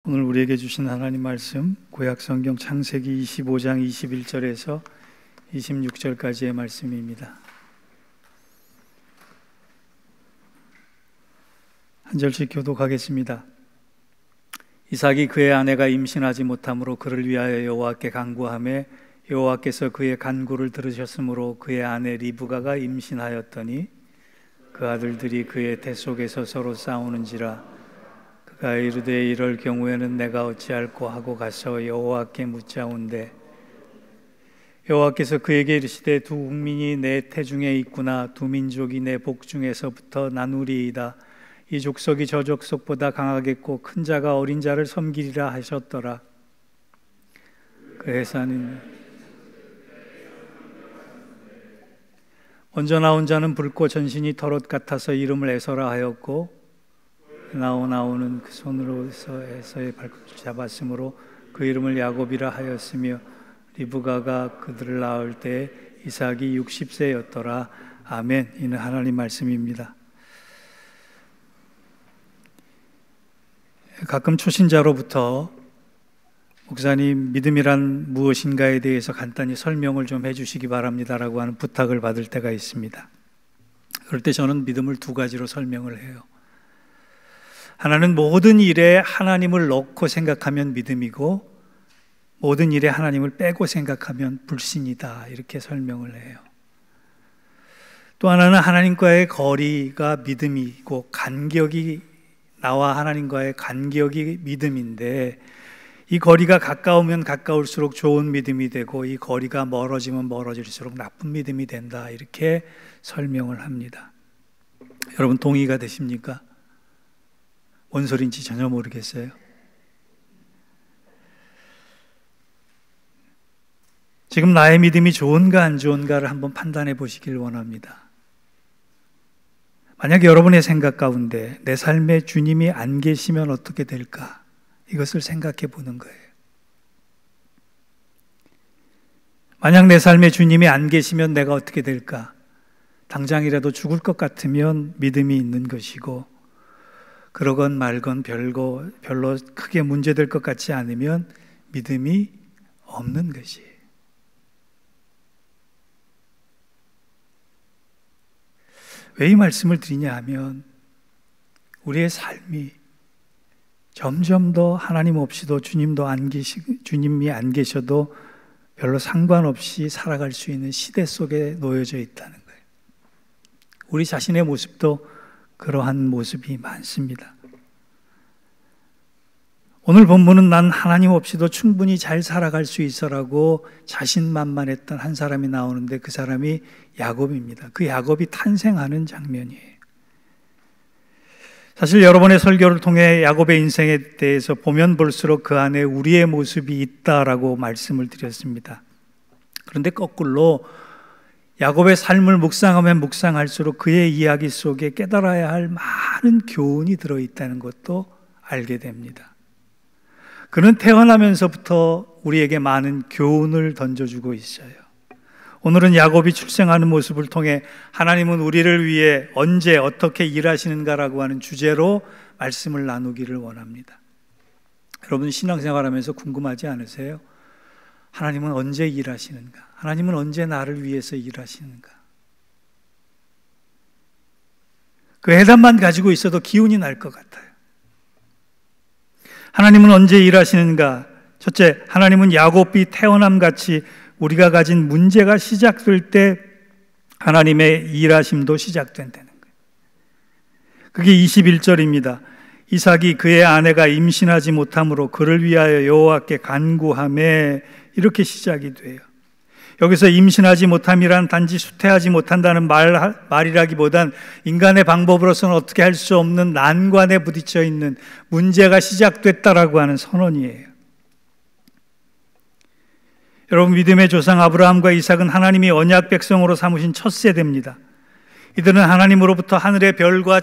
오늘 우리에게 주신 하나님 말씀 구약성경 창세기 25장 21절에서 26절까지의 말씀입니다. 한 절씩 교독하겠습니다. 이삭이 그의 아내가 임신하지 못함으로 그를 위하여 여호와께 간구하매 여호와께서 그의 간구를 들으셨으므로 그의 아내 리브가가 임신하였더니 그 아들들이 그의 태 속에서 서로 싸우는지라 그가 이르되 이럴 경우에는 내가 어찌할꼬 하고 가서 여호와께 묻자온대 여호와께서 그에게 이르시되 두 국민이 내 태중에 있구나 두 민족이 내 복중에서부터 나누리이다 이 족속이 저 족속보다 강하겠고 큰 자가 어린 자를 섬기리라 하셨더라. 그 해산은 먼저 나온 자는 붉고 전신이 털옷 같아서 이름을 에서라 하였고 나오는 그 손으로서 에서의 발꿈치를 잡았으므로 그 이름을 야곱이라 하였으며 리브가가 그들을 낳을 때 이삭이 60세였더라. 아멘. 이는 하나님 말씀입니다. 가끔 초신자로부터 목사님 믿음이란 무엇인가에 대해서 간단히 설명을 좀 해주시기 바랍니다라고 하는 부탁을 받을 때가 있습니다. 그럴 때 저는 믿음을 두 가지로 설명을 해요. 하나는 모든 일에 하나님을 넣고 생각하면 믿음이고 모든 일에 하나님을 빼고 생각하면 불신이다 이렇게 설명을 해요. 또 하나는 하나님과의 거리가 믿음이고 간격이 나와 하나님과의 간격이 믿음인데 이 거리가 가까우면 가까울수록 좋은 믿음이 되고 이 거리가 멀어지면 멀어질수록 나쁜 믿음이 된다 이렇게 설명을 합니다. 여러분 동의가 되십니까? 뭔 소리인지 전혀 모르겠어요. 지금 나의 믿음이 좋은가 안 좋은가를 한번 판단해 보시길 원합니다. 만약 여러분의 생각 가운데 내 삶에 주님이 안 계시면 어떻게 될까? 이것을 생각해 보는 거예요. 만약 내 삶에 주님이 안 계시면 내가 어떻게 될까? 당장이라도 죽을 것 같으면 믿음이 있는 것이고 그러건 말건 별로 크게 문제될 것 같지 않으면 믿음이 없는 것이에요. 왜 이 말씀을 드리냐 하면 우리의 삶이 점점 더 하나님 없이도 주님이 안 계셔도 별로 상관없이 살아갈 수 있는 시대 속에 놓여져 있다는 거예요. 우리 자신의 모습도 그러한 모습이 많습니다. 오늘 본문은 난 하나님 없이도 충분히 잘 살아갈 수 있어라고 자신만만했던 한 사람이 나오는데 그 사람이 야곱입니다. 그 야곱이 탄생하는 장면이에요. 사실 여러분의 설교를 통해 야곱의 인생에 대해서 보면 볼수록 그 안에 우리의 모습이 있다라고 말씀을 드렸습니다. 그런데 거꾸로 야곱의 삶을 묵상하면 묵상할수록 그의 이야기 속에 깨달아야 할 많은 교훈이 들어있다는 것도 알게 됩니다. 그는 태어나면서부터 우리에게 많은 교훈을 던져주고 있어요. 오늘은 야곱이 출생하는 모습을 통해 하나님은 우리를 위해 언제 어떻게 일하시는가라고 하는 주제로 말씀을 나누기를 원합니다. 여러분 신앙생활하면서 궁금하지 않으세요? 하나님은 언제 일하시는가? 하나님은 언제 나를 위해서 일하시는가? 그 해답만 가지고 있어도 기운이 날 것 같아요. 하나님은 언제 일하시는가? 첫째, 하나님은 야곱이 태어남같이 우리가 가진 문제가 시작될 때 하나님의 일하심도 시작된다는 거예요. 그게 21절입니다. 이삭이 그의 아내가 임신하지 못함으로 그를 위하여 여호와께 간구하매 이렇게 시작이 돼요. 여기서 임신하지 못함이란 단지 수태하지 못한다는 말이라기보단 인간의 방법으로서는 어떻게 할 수 없는 난관에 부딪혀 있는 문제가 시작됐다라고 하는 선언이에요. 여러분 믿음의 조상 아브라함과 이삭은 하나님이 언약 백성으로 삼으신 첫 세대입니다. 이들은 하나님으로부터 하늘의 별과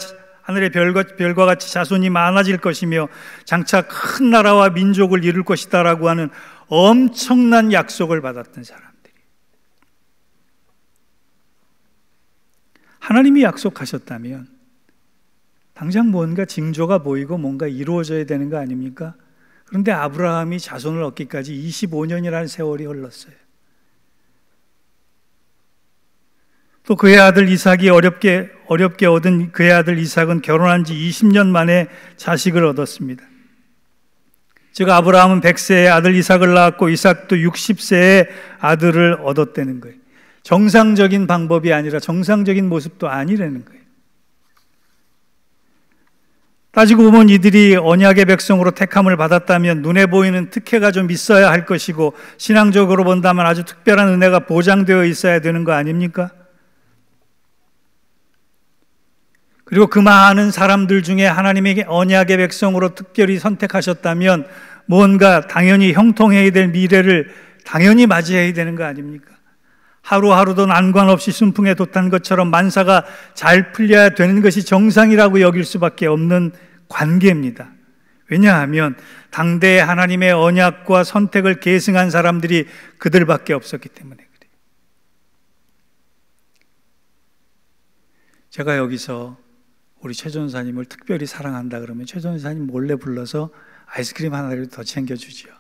같이 자손이 많아질 것이며 장차 큰 나라와 민족을 이룰 것이다라고 하는 엄청난 약속을 받았던 사람들이. 하나님이 약속하셨다면 당장 뭔가 징조가 보이고 뭔가 이루어져야 되는 거 아닙니까? 그런데 아브라함이 자손을 얻기까지 25년이라는 세월이 흘렀어요. 또 그의 아들 이삭이 어렵게 얻은 그의 아들 이삭은 결혼한 지 20년 만에 자식을 얻었습니다. 즉 아브라함은 100세에 아들 이삭을 낳았고 이삭도 60세에 아들을 얻었다는 거예요. 정상적인 방법이 아니라 정상적인 모습도 아니라는 거예요. 따지고 보면 이들이 언약의 백성으로 택함을 받았다면 눈에 보이는 특혜가 좀 있어야 할 것이고 신앙적으로 본다면 아주 특별한 은혜가 보장되어 있어야 되는 거 아닙니까? 그리고 그 많은 사람들 중에 하나님에게 언약의 백성으로 특별히 선택하셨다면 뭔가 당연히 형통해야 될 미래를 당연히 맞이해야 되는 거 아닙니까? 하루하루도 난관 없이 순풍에 돛한 것처럼 만사가 잘 풀려야 되는 것이 정상이라고 여길 수밖에 없는 관계입니다. 왜냐하면 당대에 하나님의 언약과 선택을 계승한 사람들이 그들밖에 없었기 때문에 그래요. 제가 여기서 우리 최 전사님을 특별히 사랑한다 그러면 최 전사님 몰래 불러서 아이스크림 하나를 더 챙겨주지요.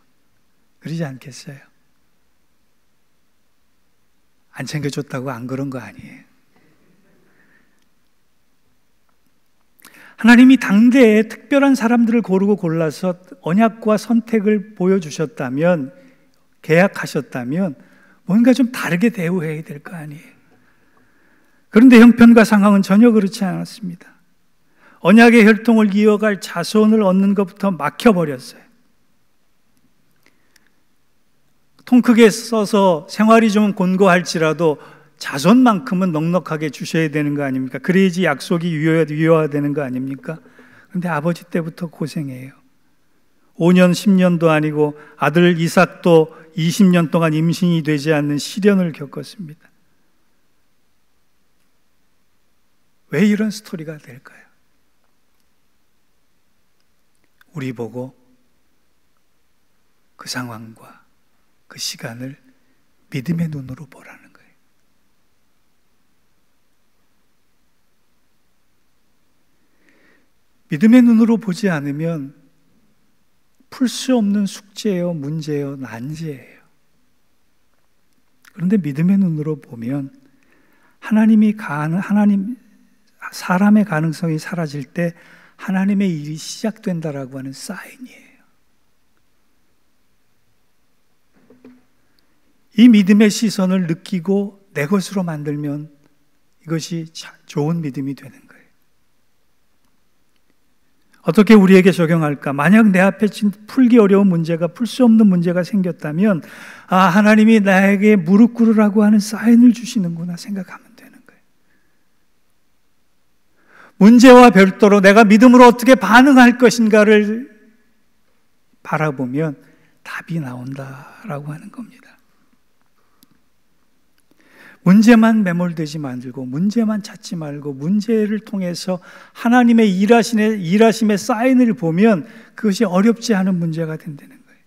그러지 않겠어요? 안 챙겨줬다고 안 그런 거 아니에요. 하나님이 당대에 특별한 사람들을 고르고 골라서 언약과 선택을 보여주셨다면, 계약하셨다면 뭔가 좀 다르게 대우해야 될 거 아니에요. 그런데 형편과 상황은 전혀 그렇지 않았습니다. 언약의 혈통을 이어갈 자손을 얻는 것부터 막혀버렸어요. 통 크게 써서 생활이 좀 곤고할지라도 자손만큼은 넉넉하게 주셔야 되는 거 아닙니까? 그래야지 약속이 유효화되는 거 아닙니까? 그런데 아버지 때부터 고생해요. 5년, 10년도 아니고 아들 이삭도 20년 동안 임신이 되지 않는 시련을 겪었습니다. 왜 이런 스토리가 될까요? 우리 보고 그 상황과 그 시간을 믿음의 눈으로 보라는 거예요. 믿음의 눈으로 보지 않으면 풀 수 없는 숙제예요, 문제예요, 난제예요. 그런데 믿음의 눈으로 보면 사람의 가능성이 사라질 때 하나님의 일이 시작된다라고 하는 사인이에요. 이 믿음의 시선을 느끼고 내 것으로 만들면 이것이 좋은 믿음이 되는 거예요. 어떻게 우리에게 적용할까? 만약 내 앞에 풀기 어려운 문제가, 풀 수 없는 문제가 생겼다면 하나님이 나에게 무릎 꿇으라고 하는 사인을 주시는구나 생각하면 되는 거예요. 문제와 별도로 내가 믿음으로 어떻게 반응할 것인가를 바라보면 답이 나온다라고 하는 겁니다. 문제만 매몰되지 말고, 문제만 찾지 말고, 문제를 통해서 하나님의 일하심의 사인을 보면 그것이 어렵지 않은 문제가 된다는 거예요.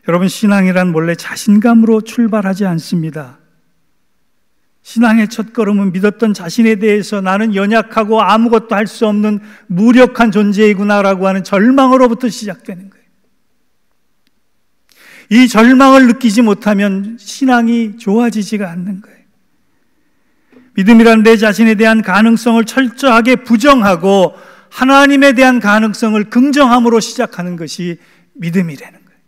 여러분, 신앙이란 원래 자신감으로 출발하지 않습니다. 신앙의 첫걸음은 믿었던 자신에 대해서 나는 연약하고 아무것도 할 수 없는 무력한 존재이구나라고 하는 절망으로부터 시작되는 거예요. 이 절망을 느끼지 못하면 신앙이 좋아지지가 않는 거예요. 믿음이란 내 자신에 대한 가능성을 철저하게 부정하고 하나님에 대한 가능성을 긍정함으로 시작하는 것이 믿음이라는 거예요.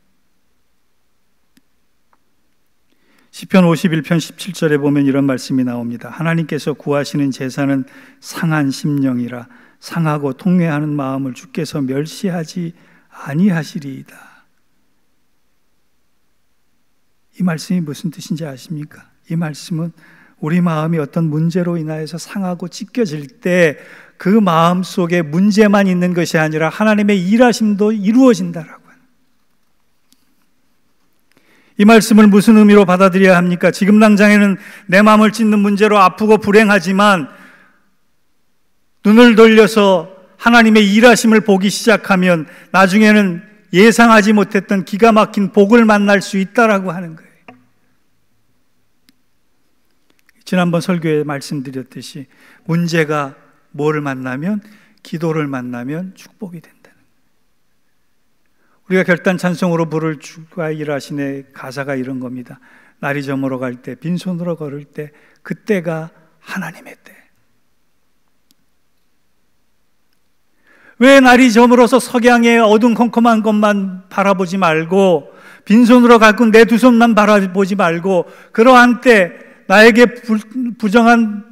시편 51편 17절에 보면 이런 말씀이 나옵니다. 하나님께서 구하시는 제사는 상한 심령이라 상하고 통회하는 마음을 주께서 멸시하지 아니하시리이다. 이 말씀이 무슨 뜻인지 아십니까? 이 말씀은 우리 마음이 어떤 문제로 인하여서 상하고 찢겨질 때 그 마음 속에 문제만 있는 것이 아니라 하나님의 일하심도 이루어진다라고 하는. 이 말씀을 무슨 의미로 받아들여야 합니까? 지금 당장에는 내 마음을 찢는 문제로 아프고 불행하지만 눈을 돌려서 하나님의 일하심을 보기 시작하면 나중에는 예상하지 못했던 기가 막힌 복을 만날 수 있다라고 하는 거예요. 지난번 설교에 말씀드렸듯이 문제가 뭐를 만나면, 기도를 만나면 축복이 된다는 거예요. 우리가 결단 찬송으로 부를 주가 일하시네 가사가 이런 겁니다. 날이 저물어 갈 때, 빈손으로 걸을 때, 그때가 하나님의 때. 왜 날이 저물어서 석양의 어둠컴컴한 것만 바라보지 말고 빈손으로 갖고 내 두 손만 바라보지 말고 그러한 때 나에게 부정한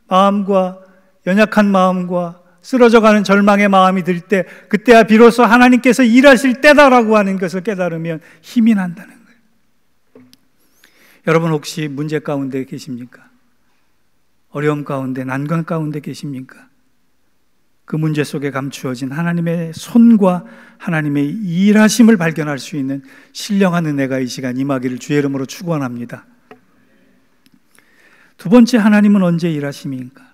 마음과 연약한 마음과 쓰러져가는 절망의 마음이 들 때 그때야 비로소 하나님께서 일하실 때다라고 하는 것을 깨달으면 힘이 난다는 거예요. 여러분 혹시 문제 가운데 계십니까? 어려움 가운데, 난관 가운데 계십니까? 그 문제 속에 감추어진 하나님의 손과 하나님의 일하심을 발견할 수 있는 신령한 은혜가 이 시간 임하기를 주의 이름으로 축원합니다. 두 번째, 하나님은 언제 일하심인가?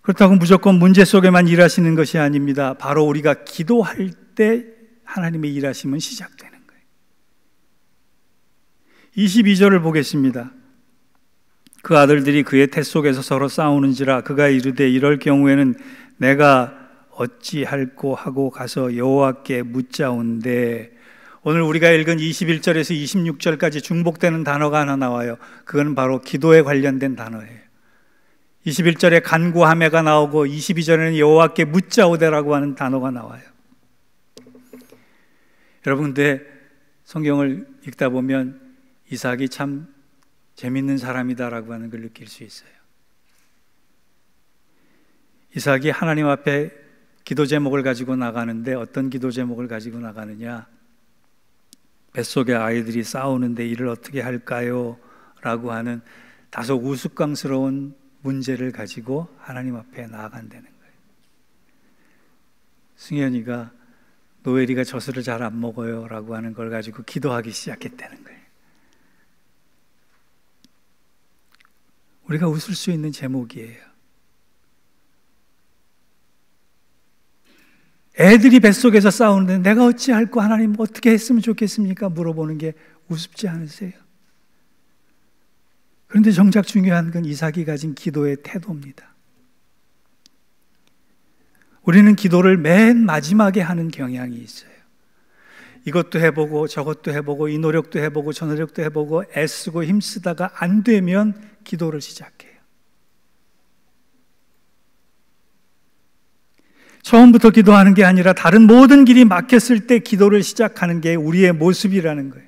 그렇다고 무조건 문제 속에만 일하시는 것이 아닙니다. 바로 우리가 기도할 때 하나님의 일하심은 시작되는 거예요. 22절을 보겠습니다. 그 아들들이 그의 태 속에서 서로 싸우는지라 그가 이르되 이럴 경우에는 내가 어찌할꼬 하고 가서 여호와께 묻자온대. 오늘 우리가 읽은 21절에서 26절까지 중복되는 단어가 하나 나와요. 그건 바로 기도에 관련된 단어예요. 21절에 간구하매가 나오고 22절에는 여호와께 묻자오대라고 하는 단어가 나와요. 여러분, 근데 성경을 읽다 보면 이삭이 참 재밌는 사람이다라고 하는 걸 느낄 수 있어요. 이삭이 하나님 앞에 기도 제목을 가지고 나가는데 어떤 기도 제목을 가지고 나가느냐? 뱃속에 아이들이 싸우는데 이를 어떻게 할까요? 라고 하는 다소 우스꽝스러운 문제를 가지고 하나님 앞에 나아간다는 거예요. 승현이가 노엘이가 젖을 잘 안 먹어요 라고 하는 걸 가지고 기도하기 시작했다는 거예요. 우리가 웃을 수 있는 제목이에요. 애들이 뱃속에서 싸우는데 내가 어찌할꼬 하나님 어떻게 했으면 좋겠습니까? 물어보는 게 우습지 않으세요? 그런데 정작 중요한 건 이삭이 가진 기도의 태도입니다. 우리는 기도를 맨 마지막에 하는 경향이 있어요. 이것도 해보고 저것도 해보고 이 노력도 해보고 저 노력도 해보고 애쓰고 힘쓰다가 안 되면 기도를 시작해요. 처음부터 기도하는 게 아니라 다른 모든 길이 막혔을 때 기도를 시작하는 게 우리의 모습이라는 거예요.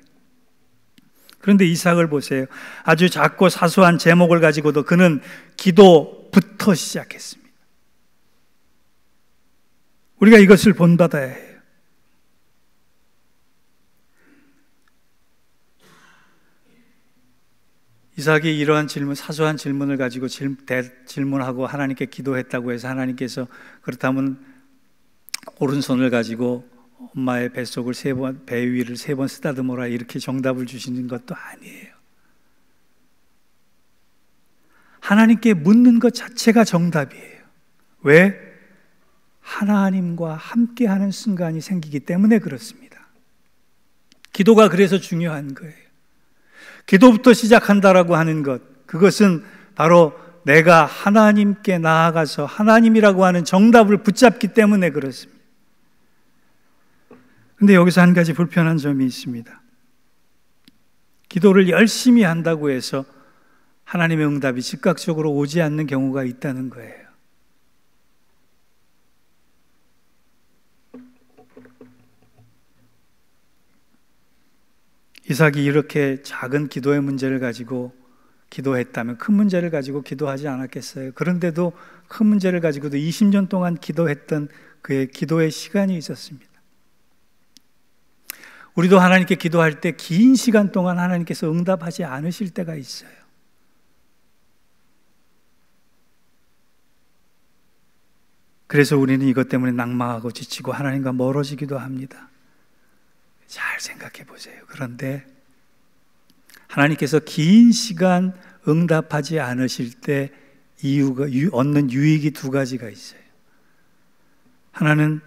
그런데 이삭을 보세요. 아주 작고 사소한 제목을 가지고도 그는 기도부터 시작했습니다. 우리가 이것을 본받아야 해요. 이삭이 이러한 질문, 사소한 질문을 가지고 질문하고 하나님께 기도했다고 해서 하나님께서 그렇다면 오른손을 가지고 엄마의 뱃속을 배 위를 3번 쓰다듬어라 이렇게 정답을 주시는 것도 아니에요. 하나님께 묻는 것 자체가 정답이에요. 왜? 하나님과 함께하는 순간이 생기기 때문에 그렇습니다. 기도가 그래서 중요한 거예요. 기도부터 시작한다라고 하는 것, 그것은 바로 내가 하나님께 나아가서 하나님이라고 하는 정답을 붙잡기 때문에 그렇습니다. 그런데 여기서 한 가지 불편한 점이 있습니다. 기도를 열심히 한다고 해서 하나님의 응답이 즉각적으로 오지 않는 경우가 있다는 거예요. 이삭이 이렇게 작은 기도의 문제를 가지고 기도했다면 큰 문제를 가지고 기도하지 않았겠어요? 그런데도 큰 문제를 가지고도 20년 동안 기도했던 그의 기도의 시간이 있었습니다. 우리도 하나님께 기도할 때 긴 시간 동안 하나님께서 응답하지 않으실 때가 있어요. 그래서 우리는 이것 때문에 낭망하고 지치고 하나님과 멀어지기도 합니다. 잘 생각해 보세요. 그런데 하나님께서 긴 시간 응답하지 않으실 때 얻는 유익이 2가지가 있어요. 하나는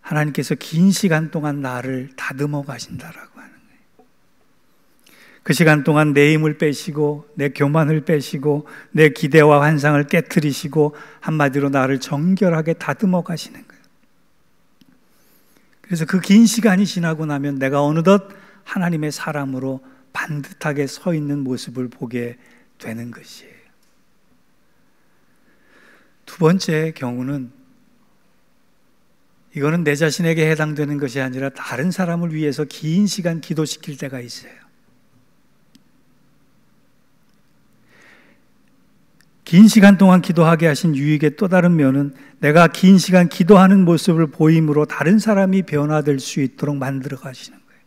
하나님께서 긴 시간 동안 나를 다듬어 가신다라고 하는 거예요. 그 시간 동안 내 힘을 빼시고 내 교만을 빼시고 내 기대와 환상을 깨트리시고 한마디로 나를 정결하게 다듬어 가시는 거예요. 그래서 그 긴 시간이 지나고 나면 내가 어느덧 하나님의 사람으로 반듯하게 서 있는 모습을 보게 되는 것이에요. 두 번째 경우는, 이거는 내 자신에게 해당되는 것이 아니라 다른 사람을 위해서 긴 시간 기도시킬 때가 있어요. 긴 시간 동안 기도하게 하신 유익의 또 다른 면은 내가 긴 시간 기도하는 모습을 보임으로 다른 사람이 변화될 수 있도록 만들어 가시는 거예요.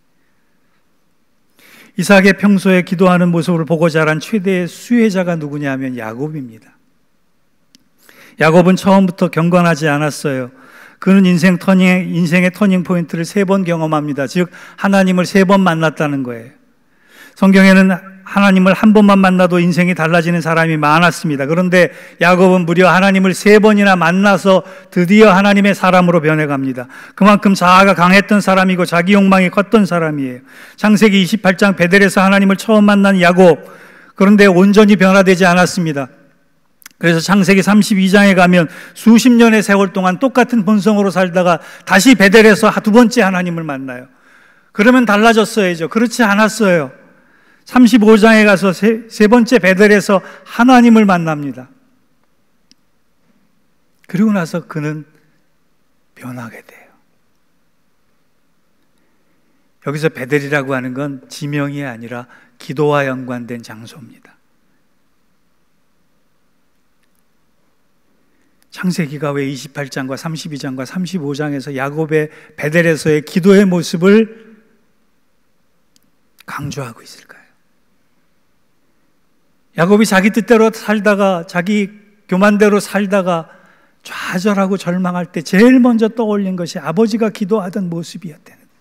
이삭의 평소에 기도하는 모습을 보고 자란 최대의 수혜자가 누구냐면 야곱입니다. 야곱은 처음부터 경건하지 않았어요. 그는 인생의 터닝 포인트를 3번 경험합니다. 즉 하나님을 3번 만났다는 거예요. 성경에는 하나님을 한 번만 만나도 인생이 달라지는 사람이 많았습니다. 그런데 야곱은 무려 하나님을 3번이나 만나서 드디어 하나님의 사람으로 변해갑니다. 그만큼 자아가 강했던 사람이고 자기 욕망이 컸던 사람이에요. 창세기 28장 베델에서 하나님을 처음 만난 야곱, 그런데 온전히 변화되지 않았습니다. 그래서 창세기 32장에 가면 수십 년의 세월 동안 똑같은 본성으로 살다가 다시 베델에서 2번째 하나님을 만나요. 그러면 달라졌어야죠. 그렇지 않았어요. 35장에 가서 세 번째 베델에서 하나님을 만납니다. 그리고 나서 그는 변하게 돼요. 여기서 베델이라고 하는 건 지명이 아니라 기도와 연관된 장소입니다. 창세기가 왜 28장과 32장과 35장에서 야곱의 베델에서의 기도의 모습을 강조하고 있을까요? 야곱이 자기 뜻대로 살다가, 자기 교만대로 살다가 좌절하고 절망할 때 제일 먼저 떠올린 것이 아버지가 기도하던 모습이었다는 거예요.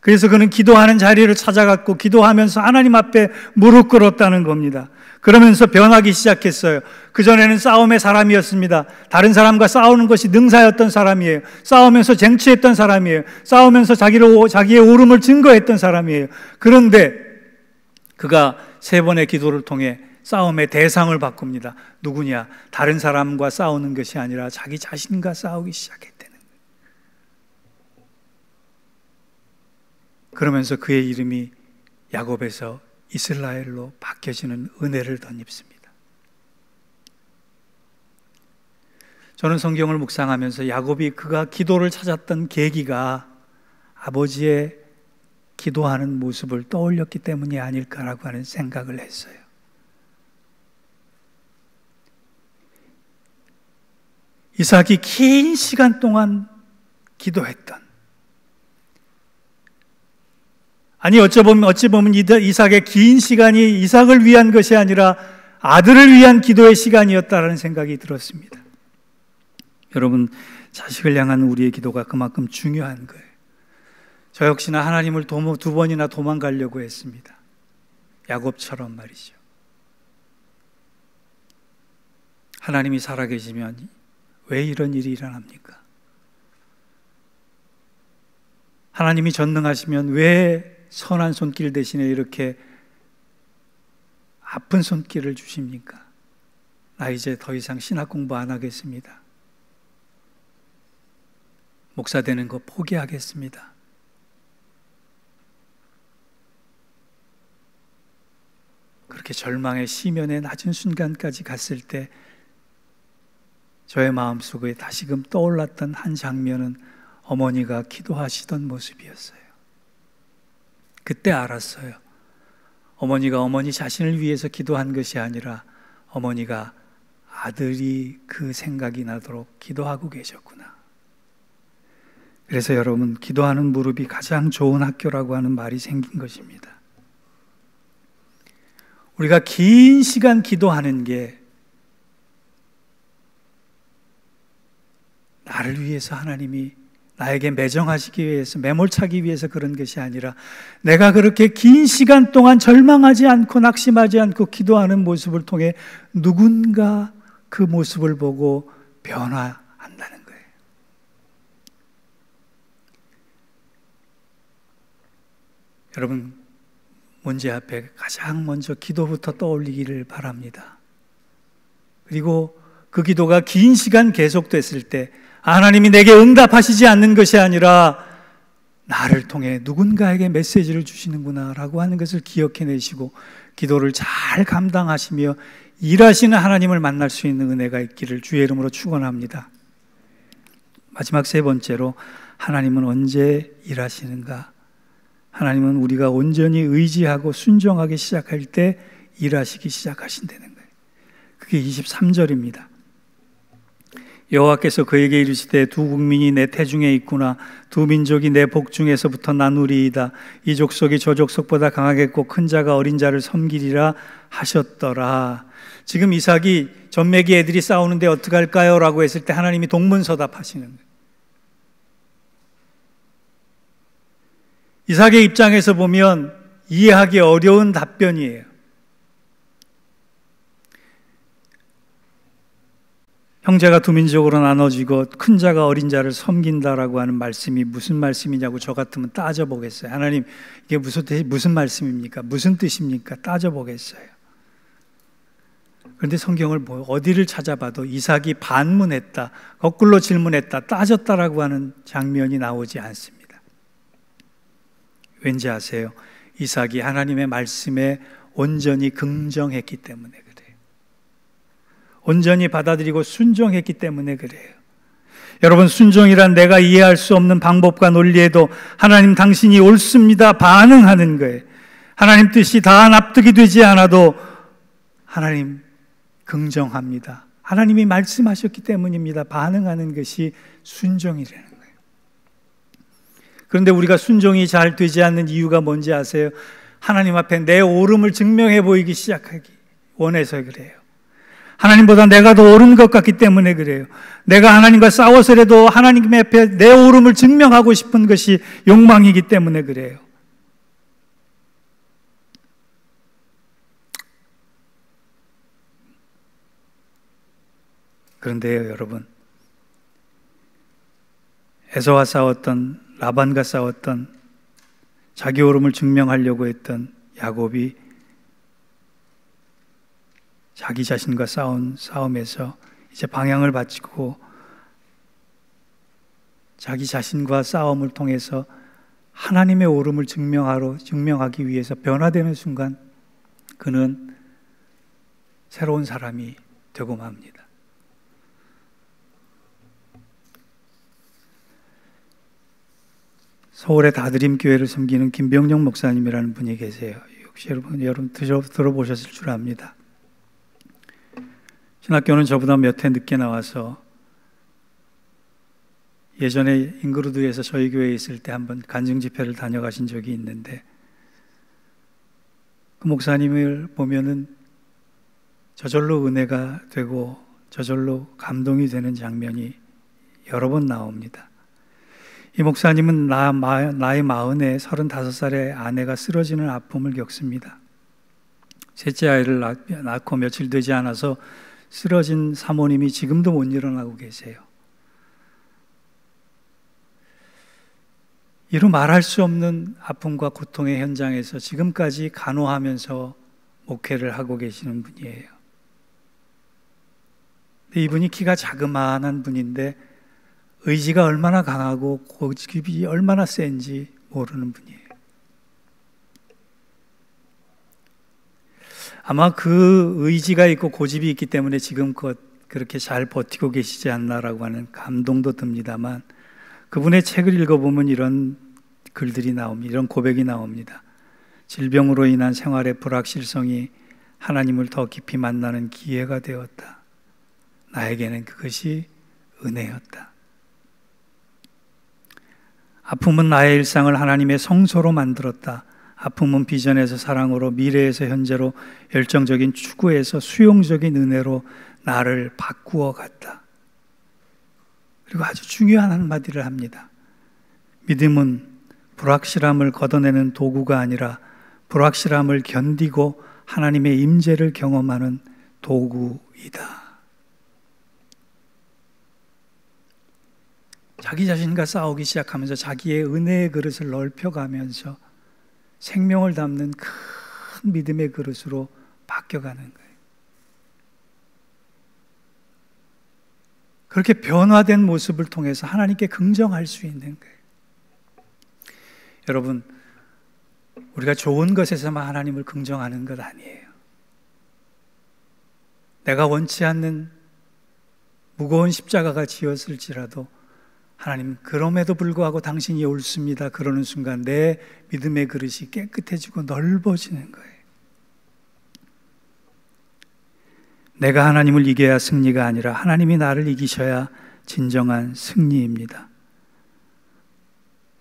그래서 그는 기도하는 자리를 찾아갔고 기도하면서 하나님 앞에 무릎 꿇었다는 겁니다. 그러면서 변하기 시작했어요. 그전에는 싸움의 사람이었습니다. 다른 사람과 싸우는 것이 능사였던 사람이에요. 싸우면서 쟁취했던 사람이에요. 싸우면서 자기의 옳음을 증거했던 사람이에요. 그런데 그가 3번의 기도를 통해 싸움의 대상을 바꿉니다. 누구냐? 다른 사람과 싸우는 것이 아니라 자기 자신과 싸우기 시작했다는 거예요. 그러면서 그의 이름이 야곱에서 이스라엘로 바뀌어지는 은혜를 덧입습니다. 저는 성경을 묵상하면서 야곱이 그가 기도를 찾았던 계기가 아버지의 기도하는 모습을 떠올렸기 때문이 아닐까라고 하는 생각을 했어요. 이삭이 긴 시간 동안 기도했던, 아니 어찌 보면 이삭의 긴 시간이 이삭을 위한 것이 아니라 아들을 위한 기도의 시간이었다라는 생각이 들었습니다. 여러분, 자식을 향한 우리의 기도가 그만큼 중요한 거예요. 저 역시나 하나님을 2번이나 도망가려고 했습니다. 야곱처럼 말이죠. 하나님이 살아계시면 왜 이런 일이 일어납니까? 하나님이 전능하시면 왜 선한 손길 대신에 이렇게 아픈 손길을 주십니까? 나 이제 더 이상 신학 공부 안 하겠습니다. 목사 되는 거 포기하겠습니다. 그렇게 절망의 시면에 낮은 순간까지 갔을 때 저의 마음속에 다시금 떠올랐던 한 장면은 어머니가 기도하시던 모습이었어요. 그때 알았어요. 어머니가 어머니 자신을 위해서 기도한 것이 아니라 어머니가 아들이 그 생각이 나도록 기도하고 계셨구나. 그래서 여러분, 기도하는 무릎이 가장 좋은 학교라고 하는 말이 생긴 것입니다. 우리가 긴 시간 기도하는 게 나를 위해서 하나님이 나에게 매정하시기 위해서, 매몰차기 위해서 그런 것이 아니라 내가 그렇게 긴 시간 동안 절망하지 않고 낙심하지 않고 기도하는 모습을 통해 누군가 그 모습을 보고 변화한다는 거예요. 여러분, 문제 앞에 가장 먼저 기도부터 떠올리기를 바랍니다. 그리고 그 기도가 긴 시간 계속됐을 때 하나님이 내게 응답하시지 않는 것이 아니라 나를 통해 누군가에게 메시지를 주시는구나라고 하는 것을 기억해내시고 기도를 잘 감당하시며 일하시는 하나님을 만날 수 있는 은혜가 있기를 주의 이름으로 축원합니다. 마지막 세 번째로, 하나님은 언제 일하시는가? 하나님은 우리가 온전히 의지하고 순종하기 시작할 때 일하시기 시작하신다는 거예요. 그게 23절입니다. 여호와께서 그에게 이르시되 두 국민이 내 태중에 있구나. 두 민족이 내 복중에서부터 나누리이다. 이 족속이 저 족속보다 강하겠고 큰 자가 어린 자를 섬기리라 하셨더라. 지금 이삭이 전매기 애들이 싸우는데 어떡할까요? 라고 했을 때 하나님이 동문서답하시는 거예요. 이삭의 입장에서 보면 이해하기 어려운 답변이에요. 형제가 두 민족으로 나눠지고 큰 자가 어린 자를 섬긴다라고 하는 말씀이 무슨 말씀이냐고 저 같으면 따져보겠어요. 하나님, 이게 무슨 말씀입니까? 무슨 뜻입니까? 따져보겠어요. 그런데 성경을 어디를 찾아봐도 이삭이 반문했다, 거꾸로 질문했다, 따졌다라고 하는 장면이 나오지 않습니다. 왠지 아세요? 이삭이 하나님의 말씀에 온전히 긍정했기 때문에 그래요. 온전히 받아들이고 순종했기 때문에 그래요. 여러분, 순종이란 내가 이해할 수 없는 방법과 논리에도 하나님 당신이 옳습니다 반응하는 거예요. 하나님 뜻이 다 납득이 되지 않아도 하나님 긍정합니다. 하나님이 말씀하셨기 때문입니다. 반응하는 것이 순종이라는 거예요. 그런데 우리가 순종이 잘 되지 않는 이유가 뭔지 아세요? 하나님 앞에 내 옳음을 증명해 보이기 시작하기 원해서 그래요. 하나님보다 내가 더 옳은 것 같기 때문에 그래요. 내가 하나님과 싸워서라도 하나님 앞에 내 옳음을 증명하고 싶은 것이 욕망이기 때문에 그래요. 그런데요, 여러분, 에서와 싸웠던, 라반과 싸웠던, 자기 옳음을 증명하려고 했던 야곱이 자기 자신과 싸운 싸움에서 이제 방향을 바치고 자기 자신과 싸움을 통해서 하나님의 옳음을 증명하기 위해서 변화되는 순간 그는 새로운 사람이 되고 맙니다. 서울의 다드림 교회를 섬기는 김병영 목사님이라는 분이 계세요. 혹시 여러분 들어보셨을 줄 압니다. 신학교는 저보다 몇 해 늦게 나와서 예전에 잉그루드에서 저희 교회에 있을 때 한번 간증 집회를 다녀가신 적이 있는데 그 목사님을 보면은 저절로 은혜가 되고 저절로 감동이 되는 장면이 여러 번 나옵니다. 이 목사님은 나이 40에 35살의 아내가 쓰러지는 아픔을 겪습니다. 셋째 아이를 낳고 며칠 되지 않아서 쓰러진 사모님이 지금도 못 일어나고 계세요. 이루 말할 수 없는 아픔과 고통의 현장에서 지금까지 간호하면서 목회를 하고 계시는 분이에요. 근데 이분이 키가 자그마한 분인데 의지가 얼마나 강하고 고집이 얼마나 센지 모르는 분이에요. 아마 그 의지가 있고 고집이 있기 때문에 지금껏 그렇게 잘 버티고 계시지 않나라고 하는 감동도 듭니다만 그분의 책을 읽어보면 이런 글들이 나옵니다. 이런 고백이 나옵니다. 질병으로 인한 생활의 불확실성이 하나님을 더 깊이 만나는 기회가 되었다. 나에게는 그것이 은혜였다. 아픔은 나의 일상을 하나님의 성소로 만들었다. 아픔은 비전에서 사랑으로, 미래에서 현재로, 열정적인 추구에서 수용적인 은혜로 나를 바꾸어 갔다. 그리고 아주 중요한 한마디를 합니다. 믿음은 불확실함을 걷어내는 도구가 아니라 불확실함을 견디고 하나님의 임재를 경험하는 도구이다. 자기 자신과 싸우기 시작하면서 자기의 은혜의 그릇을 넓혀가면서 생명을 담는 큰 믿음의 그릇으로 바뀌어가는 거예요. 그렇게 변화된 모습을 통해서 하나님께 긍정할 수 있는 거예요. 여러분, 우리가 좋은 것에서만 하나님을 긍정하는 것 아니에요. 내가 원치 않는 무거운 십자가가 지었을지라도 하나님, 그럼에도 불구하고 당신이 옳습니다. 그러는 순간 내 믿음의 그릇이 깨끗해지고 넓어지는 거예요. 내가 하나님을 이겨야 승리가 아니라 하나님이 나를 이기셔야 진정한 승리입니다.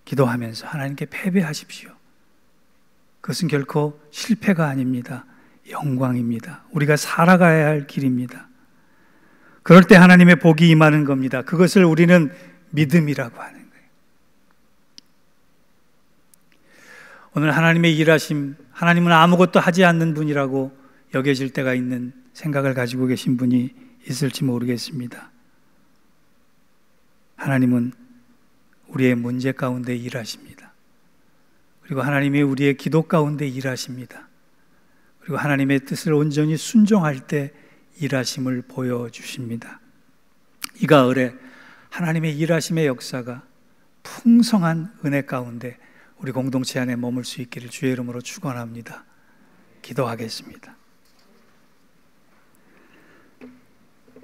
기도하면서 하나님께 패배하십시오. 그것은 결코 실패가 아닙니다. 영광입니다. 우리가 살아가야 할 길입니다. 그럴 때 하나님의 복이 임하는 겁니다. 그것을 우리는 믿음이라고 하는 거예요. 오늘 하나님의 일하심, 하나님은 아무것도 하지 않는 분이라고 여겨질 때가 있는 생각을 가지고 계신 분이 있을지 모르겠습니다. 하나님은 우리의 문제 가운데 일하십니다. 그리고 하나님이 우리의 기도 가운데 일하십니다. 그리고 하나님의 뜻을 온전히 순종할 때 일하심을 보여주십니다. 이 가을에 하나님의 일하심의 역사가 풍성한 은혜 가운데 우리 공동체 안에 머물 수 있기를 주의 이름으로 축원합니다. 기도하겠습니다.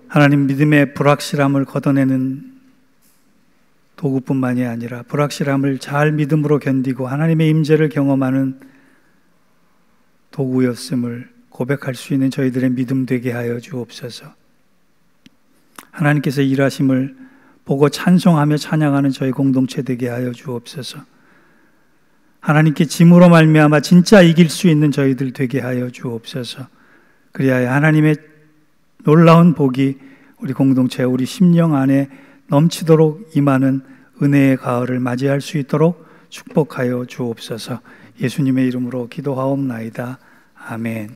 하나님, 믿음의 불확실함을 걷어내는 도구뿐만이 아니라 불확실함을 잘 믿음으로 견디고 하나님의 임재를 경험하는 도구였음을 고백할 수 있는 저희들의 믿음 되게 하여 주옵소서. 하나님께서 일하심을 보고 찬송하며 찬양하는 저희 공동체 되게 하여 주옵소서. 하나님께 짐으로 말미암아 진짜 이길 수 있는 저희들 되게 하여 주옵소서. 그리하여 하나님의 놀라운 복이 우리 공동체, 우리 심령 안에 넘치도록 임하는 은혜의 가을을 맞이할 수 있도록 축복하여 주옵소서. 예수님의 이름으로 기도하옵나이다. 아멘.